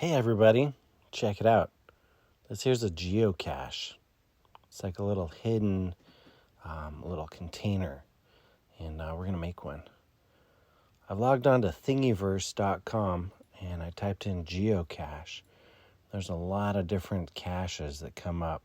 Hey everybody, check it out. This here's a geocache. It's like a little hidden little container, and we're going to make one. I've logged on to thingiverse.com and I typed in geocache. There's a lot of different caches that come up,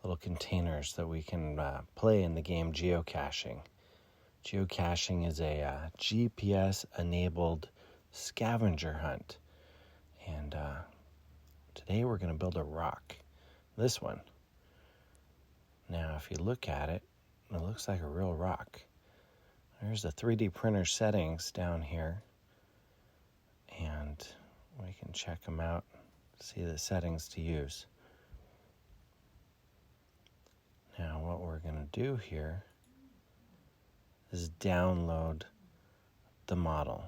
little containers that we can play in the game geocaching. Geocaching is a GPS-enabled scavenger hunt. And today we're going to build a rock. This one. Now, if you look at it, it looks like a real rock. There's the 3D printer settings down here. And we can check them out, see the settings to use. Now, what we're going to do here is download the model.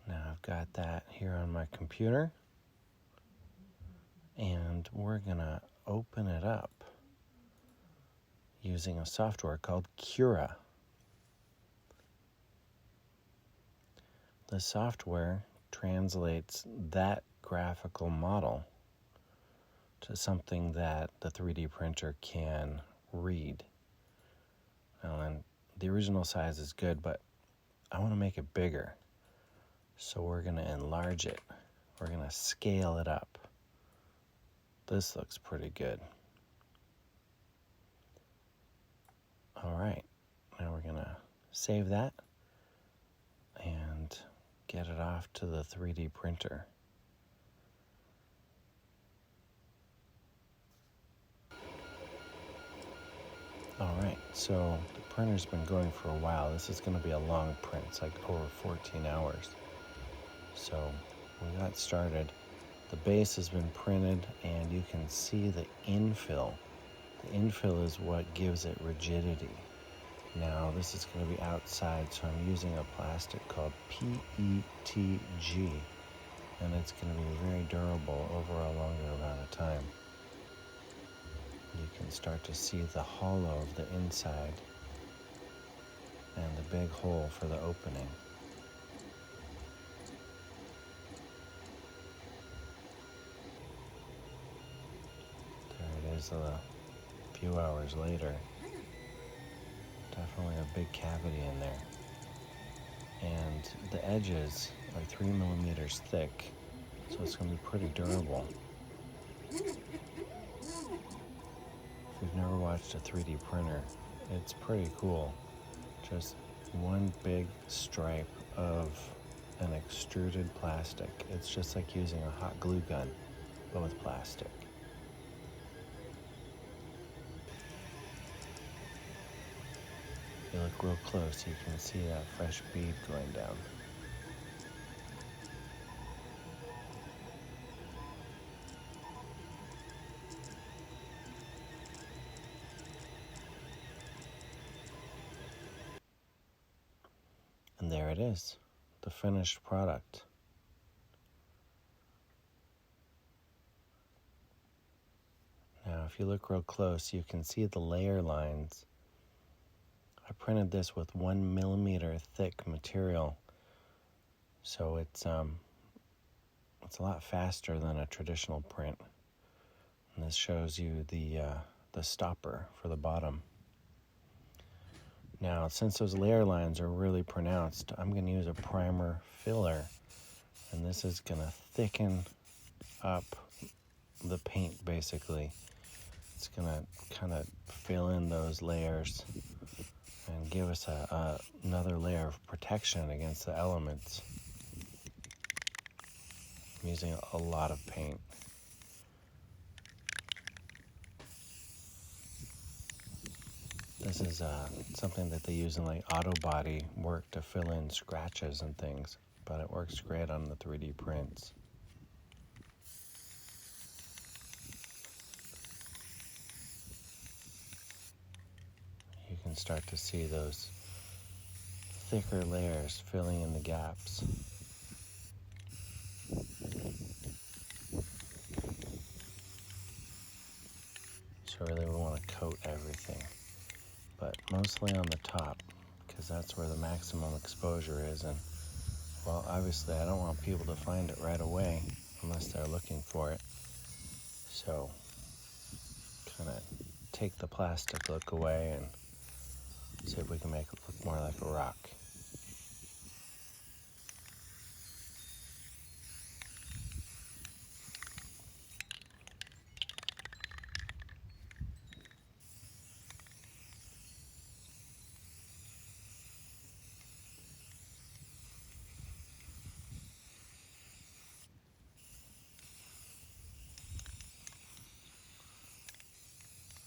Now, I've got that here on my computer. And we're going to open it up using a software called Cura. The software translates that graphical model to something that the 3D printer can read. Now, and the original size is good, but I want to make it bigger. So we're going to enlarge it. We're going to scale it up. This looks pretty good. All right, now we're going to save that and get it off to the 3D printer. All right, so the printer's been going for a while. This is going to be a long print. It's like over 14 hours. So we got started. The base has been printed, and you can see the infill. The infill is what gives it rigidity. Now, this is going to be outside, so I'm using a plastic called PETG, and it's going to be very durable over a longer amount of time. You can start to see the hollow of the inside and the big hole for the opening. There it is a few hours later. Definitely a big cavity in there. And the edges are 3 millimeters thick, so it's going to be pretty durable. If you've never watched a 3D printer, it's pretty cool. Just one big stripe of an extruded plastic. It's just like using a hot glue gun, but with plastic. If you look real close, you can see that fresh bead going down. And there it is, the finished product. Now, if you look real close, you can see the layer lines. I printed this with 1 millimeter thick material, so it's a lot faster than a traditional print. And this shows you the stopper for the bottom. Now, since those layer lines are really pronounced, I'm going to use a primer filler, and this is going to thicken up the paint, basically. It's going to kind of fill in those layers and give us another layer of protection against the elements. I'm using a lot of paint. This is something that they use in like auto body work to fill in scratches and things, but it works great on the 3D prints. You can start to see those thicker layers filling in the gaps. So really we want to coat everything, but mostly on the top, because that's where the maximum exposure is, and Well, obviously I don't want people to find it right away unless they're looking for it. So kind of take the plastic look away and see if we can make it look more like a rock.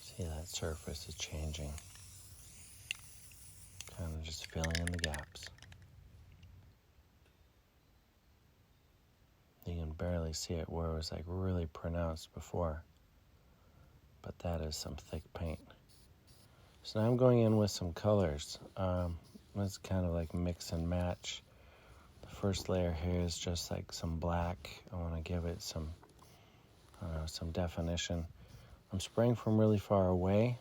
See, that surface is changing. Kind of just filling in the gaps. You can barely see it where it was like really pronounced before. But that is some thick paint. So now I'm going in with some colors. Let's kind of like mix and match. The first layer here is just like some black. I want to give it some, some definition. I'm spraying from really far away.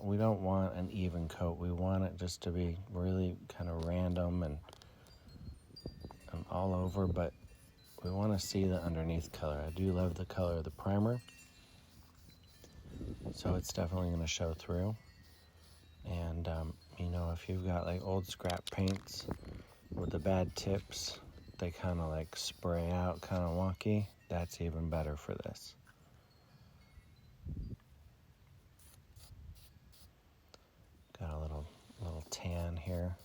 We don't want an even coat. We want it just to be really kind of random and all over, but we want to see the underneath color. I do love the color of the primer, so it's definitely going to show through. And, if you've got like old scrap paints with the bad tips, they kind of like spray out kind of wonky. That's even better for this. Got a little tan here.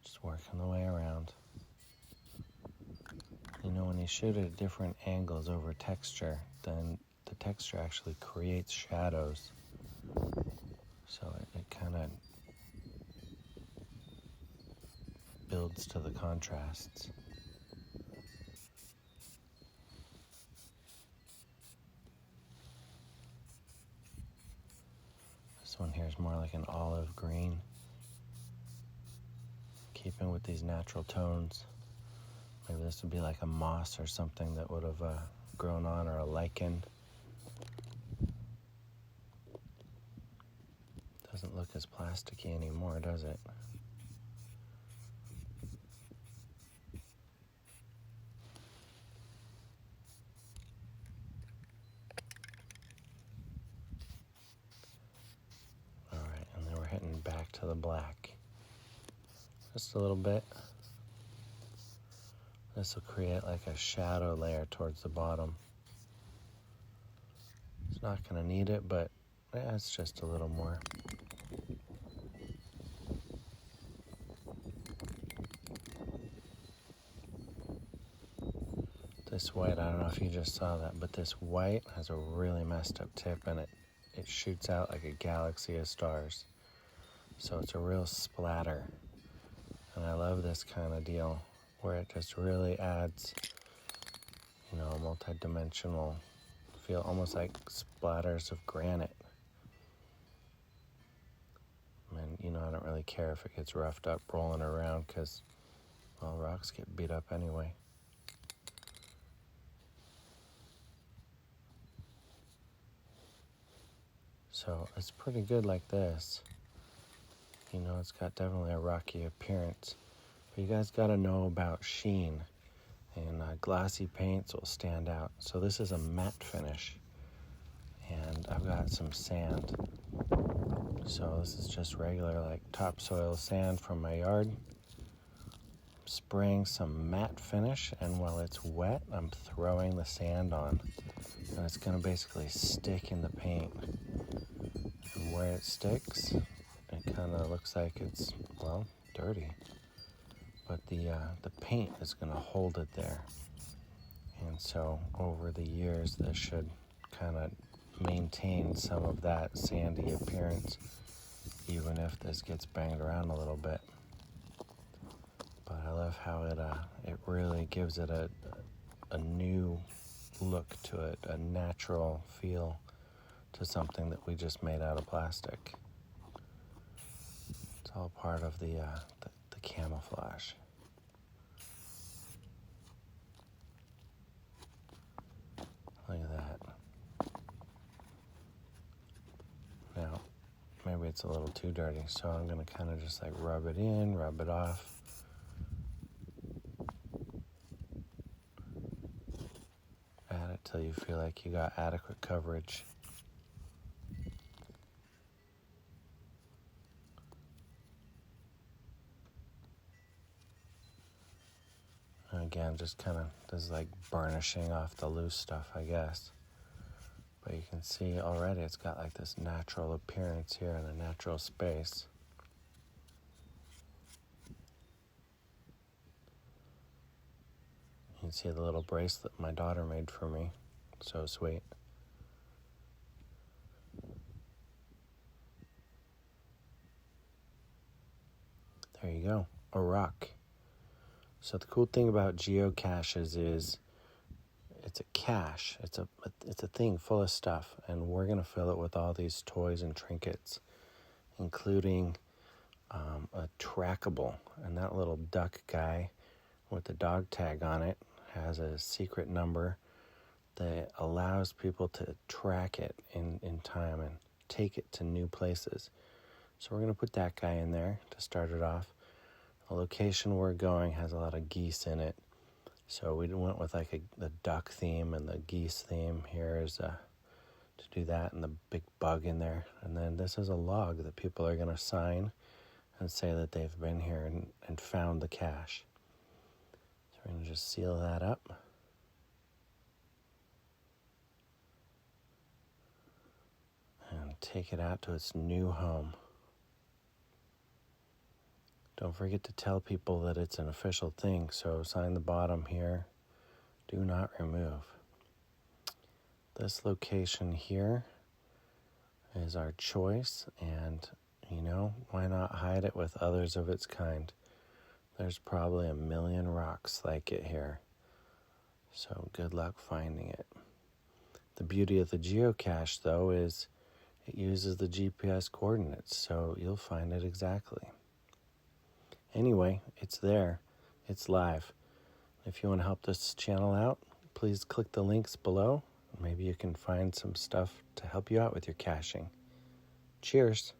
Just working the way around. When you shoot at different angles over texture, then the texture actually creates shadows. So it kind of builds to the contrasts. This one here is more like an olive green, keeping with these natural tones. Maybe this would be like a moss or something that would have grown on, or a lichen. Doesn't look as plasticky anymore, does it? All right, and then we're hitting back to the black. Just a little bit. This will create like a shadow layer towards the bottom. It's not going to need it, but yeah, it's just a little more. This white, I don't know if you just saw that, but this white has a really messed up tip, and it shoots out like a galaxy of stars. So it's a real splatter. And I love this kind of deal where it just really adds, a multi-dimensional feel, almost like splatters of granite. And, I don't really care if it gets roughed up rolling around because, well, rocks get beat up anyway. So it's pretty good like this. It's got definitely a rocky appearance. But you guys got to know about sheen. And glossy paints will stand out. So this is a matte finish. And I've got some sand. So this is just regular like topsoil sand from my yard. Spraying some matte finish, and while it's wet, I'm throwing the sand on. And it's going to basically stick in the paint. And where it sticks, it kind of looks like it's, dirty. But the paint is going to hold it there. And so over the years, this should kind of maintain some of that sandy appearance, even if this gets banged around a little bit. But I love how it really gives it a new look to it, a natural feel to something that we just made out of plastic. It's all part of the camouflage. maybe it's a little too dirty. So I'm going to kind of just like rub it in, rub it off. Add it till you feel like you got adequate coverage. And again, just kind of this like burnishing off the loose stuff, I guess. But you can see already it's got like this natural appearance here in a natural space. You can see the little bracelet my daughter made for me. So sweet. There you go, a rock. So the cool thing about geocaches is it's a cache. It's a thing full of stuff, and we're gonna fill it with all these toys and trinkets, including a trackable. And that little duck guy with the dog tag on it has a secret number that allows people to track it in time and take it to new places. So we're going to put that guy in there to start it off. The location we're going has a lot of geese in it. So we went with like the duck theme, and the geese theme here is to do that, and the big bug in there. And then this is a log that people are going to sign and say that they've been here and found the cache. So we're going to just seal that up. And take it out to its new home. Don't forget to tell people that it's an official thing, so sign the bottom here. Do not remove. This location here is our choice, and why not hide it with others of its kind? There's probably 1 million rocks like it here, so good luck finding it. The beauty of the geocache, though, is it uses the GPS coordinates, so you'll find it exactly. Anyway, it's there. It's live. If you want to help this channel out, please click the links below. Maybe you can find some stuff to help you out with your caching. Cheers.